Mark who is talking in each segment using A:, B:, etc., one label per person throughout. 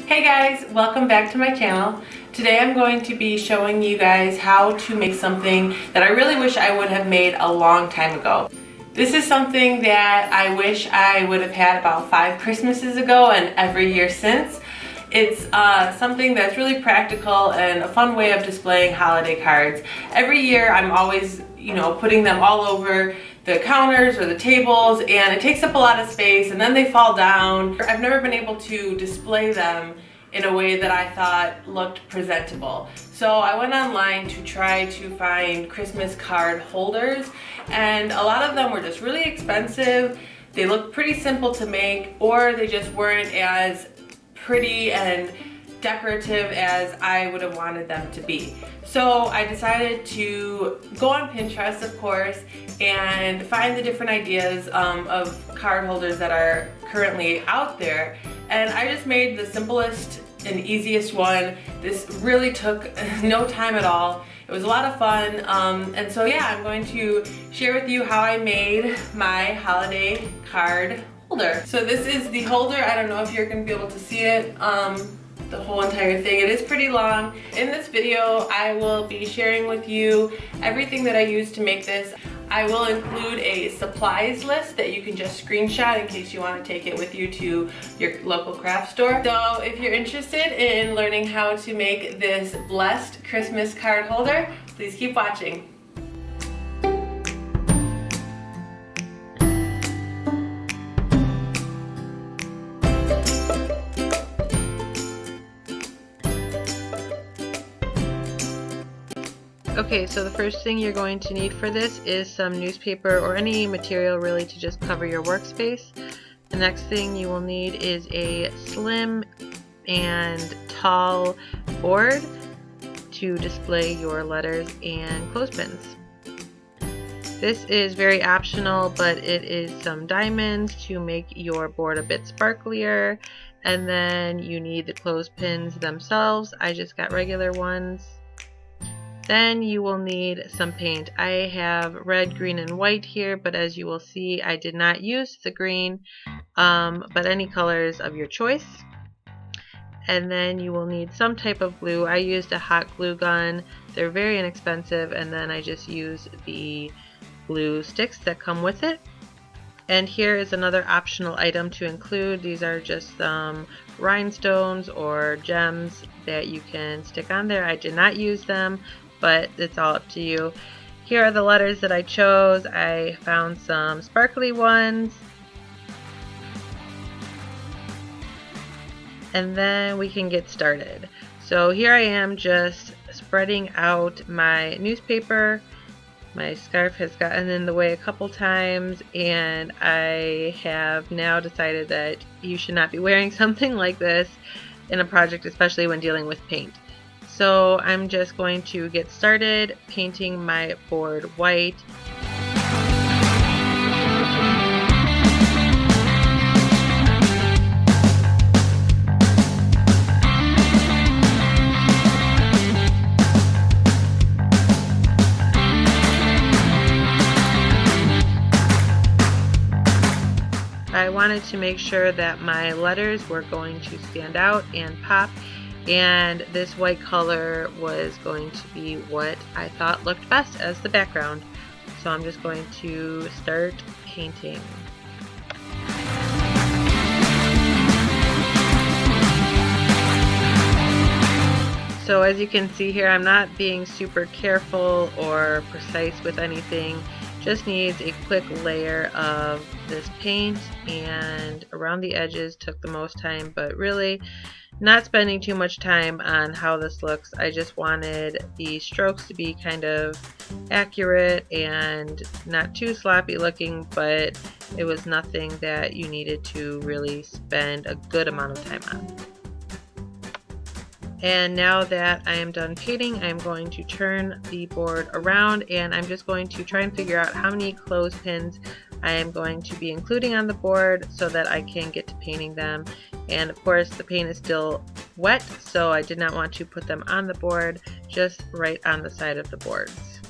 A: Hey guys, welcome back to my channel. Today I'm going to be showing you guys how to make something that I really wish I would have made a long time ago. This is something that I wish I would have had about 5 Christmases ago and every year since. It's something that's really practical and a fun way of displaying holiday cards. Every year I'm always, putting them all over the counters or the tables, and it takes up a lot of space and then they fall down. I've never been able to display them in a way that I thought looked presentable. So I went online to try to find Christmas card holders, and a lot of them were just really expensive. They looked pretty simple to make, or they just weren't as pretty and decorative as I would have wanted them to be. So I decided to go on Pinterest, of course, and find the different ideas of card holders that are currently out there. And I just made the simplest and easiest one. This really took no time at all. It was a lot of fun. And so yeah, I'm going to share with you how I made my holiday card holder. So this is the holder. I don't know if you're going to be able to see it. The whole entire thing. It is pretty long. In this video, I will be sharing with you everything that I used to make this. I will include a supplies list that you can just screenshot in case you want to take it with you to your local craft store. So if you're interested in learning how to make this blessed Christmas card holder, please keep watching. Okay, so the first thing you're going to need for this is some newspaper or any material really to just cover your workspace. The next thing you will need is a slim and tall board to display your letters and clothespins. This is very optional, but it is some diamonds to make your board a bit sparklier. And then you need the clothespins themselves. I just got regular ones. Then you will need some paint. I have red, green, and white here, but as you will see, I did not use the green, but any colors of your choice. And then you will need some type of glue. I used a hot glue gun. They're very inexpensive, and then I just use the glue sticks that come with it. And here is another optional item to include. These are just some rhinestones or gems that you can stick on there. I did not use them, but it's all up to you. Here are the letters that I chose. I found some sparkly ones. And then we can get started. So here I am just spreading out my newspaper. My scarf has gotten in the way a couple times, and I have now decided that you should not be wearing something like this in a project, especially when dealing with paint. So I'm just going to get started painting my board white. I wanted to make sure that my letters were going to stand out and pop, and this white color was going to be what I thought looked best as the background. So I'm just going to start painting. So as you can see here, I'm not being super careful or precise with anything. Just needs a quick layer of this paint, and around the edges took the most time, but really not spending too much time on how this looks. I just wanted the strokes to be kind of accurate and not too sloppy looking, but it was nothing that you needed to really spend a good amount of time on. And now that I am done painting, I'm going to turn the board around, and I'm just going to try and figure out how many clothespins I am going to be including on the board so that I can get to painting them. And of course the paint is still wet, so I did not want to put them on the board, just right on the side of the boards.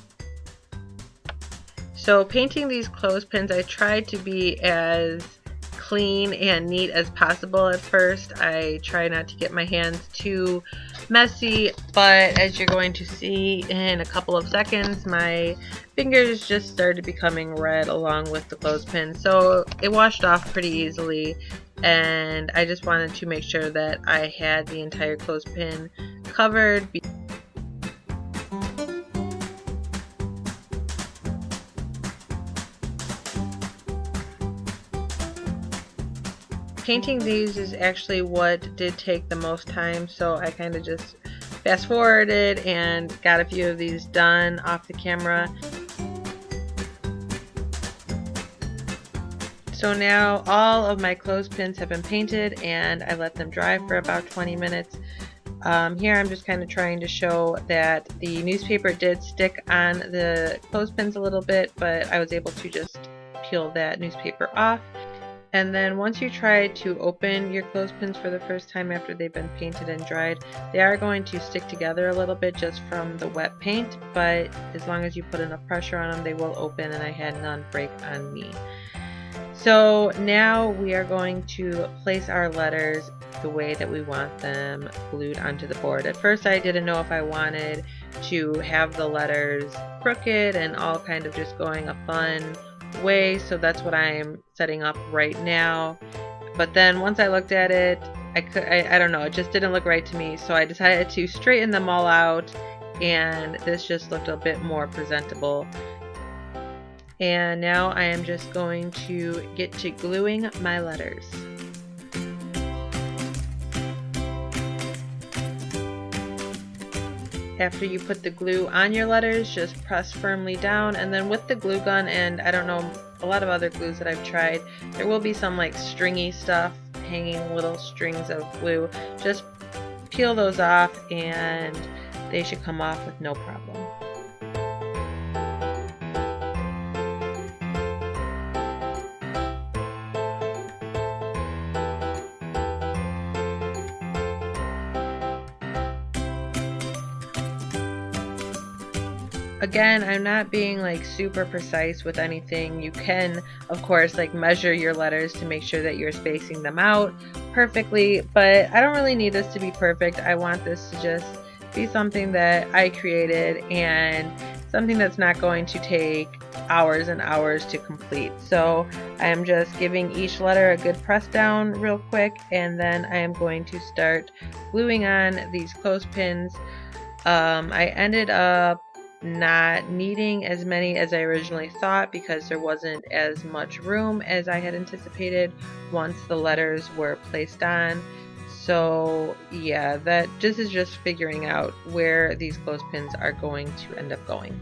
A: So painting these clothespins, I tried to be as clean and neat as possible at first. I try not to get my hands too messy, but as you're going to see in a couple of seconds, my fingers just started becoming red along with the clothespin. So it washed off pretty easily, and I just wanted to make sure that I had the entire clothespin covered. Painting these is actually what did take the most time, so I kind of just fast forwarded and got a few of these done off the camera. So now all of my clothespins have been painted and I let them dry for about 20 minutes. Here I'm just kind of trying to show that the newspaper did stick on the clothespins a little bit, but I was able to just peel that newspaper off. And then once you try to open your clothespins for the first time after they've been painted and dried, they are going to stick together a little bit just from the wet paint, but as long as you put enough pressure on them, they will open, and I had none break on me. So now we are going to place our letters the way that we want them glued onto the board. At first I didn't know if I wanted to have the letters crooked and all kind of just going a fun way, so that's what I'm setting up right now. But then once I looked at it, I don't know, it just didn't look right to me, so I decided to straighten them all out, and this just looked a bit more presentable. And now I am just going to get to gluing my letters. After you put the glue on your letters, just press firmly down, and then with the glue gun, and I don't know, a lot of other glues that I've tried, there will be some like stringy stuff, hanging little strings of glue. Just peel those off and they should come off with no problem. Again, I'm not being like super precise with anything. You can, of course, like measure your letters to make sure that you're spacing them out perfectly, but I don't really need this to be perfect. I want this to just be something that I created and something that's not going to take hours and hours to complete. So I am just giving each letter a good press down real quick, and then I am going to start gluing on these clothespins. I ended up not needing as many as I originally thought because there wasn't as much room as I had anticipated once the letters were placed on. So yeah, this is just figuring out where these clothespins are going to end up going.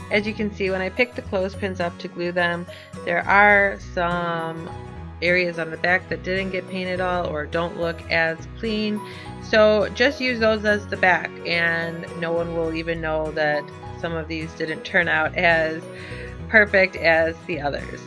A: As you can see, when I picked the clothespins up to glue them, there are some areas on the back that didn't get painted all or don't look as clean. So just use those as the back, and no one will even know that some of these didn't turn out as perfect as the others.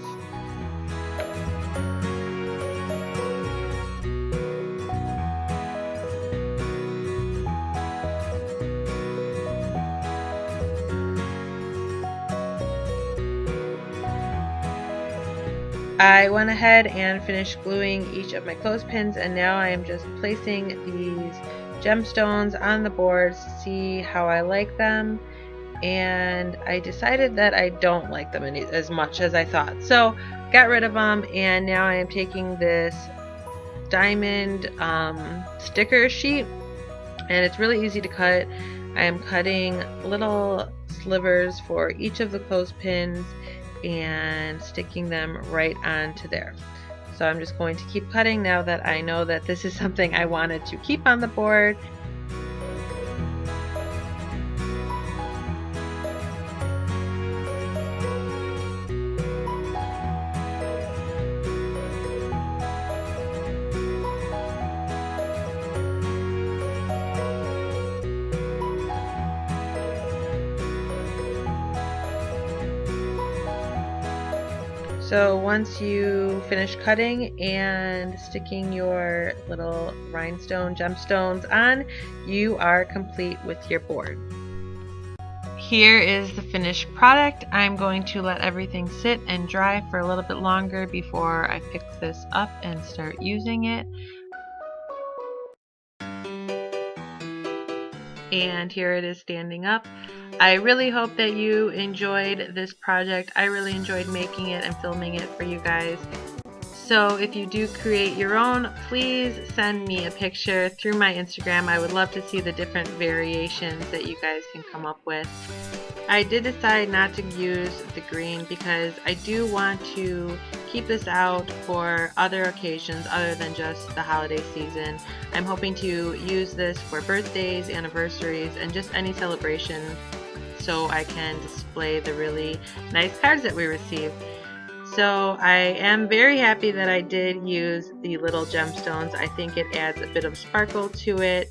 A: I went ahead and finished gluing each of my clothespins, and now I am just placing these gemstones on the boards to see how I like them, and I decided that I don't like them as much as I thought, so got rid of them. And now I am taking this diamond sticker sheet, and it's really easy to cut. I am cutting little slivers for each of the clothespins and sticking them right onto there. So I'm just going to keep cutting now that I know that this is something I wanted to keep on the board. So once you finish cutting and sticking your little rhinestone gemstones on, you are complete with your board. Here is the finished product. I'm going to let everything sit and dry for a little bit longer before I pick this up and start using it. And here it is standing up. I really hope that you enjoyed this project. I really enjoyed making it and filming it for you guys. So if you do create your own, please send me a picture through my Instagram. I would love to see the different variations that you guys can come up with. I did decide not to use the green because I do want to keep this out for other occasions other than just the holiday season. I'm hoping to use this for birthdays, anniversaries, and just any celebration so I can display the really nice cards that we receive. So I am very happy that I did use the little gemstones. I think it adds a bit of sparkle to it.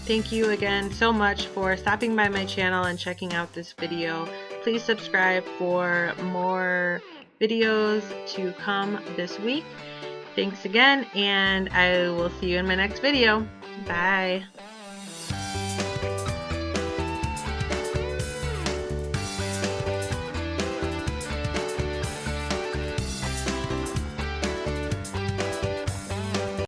A: Thank you again so much for stopping by my channel and checking out this video. Please subscribe for more videos to come this week. Thanks again, and I will see you in my next video. Bye.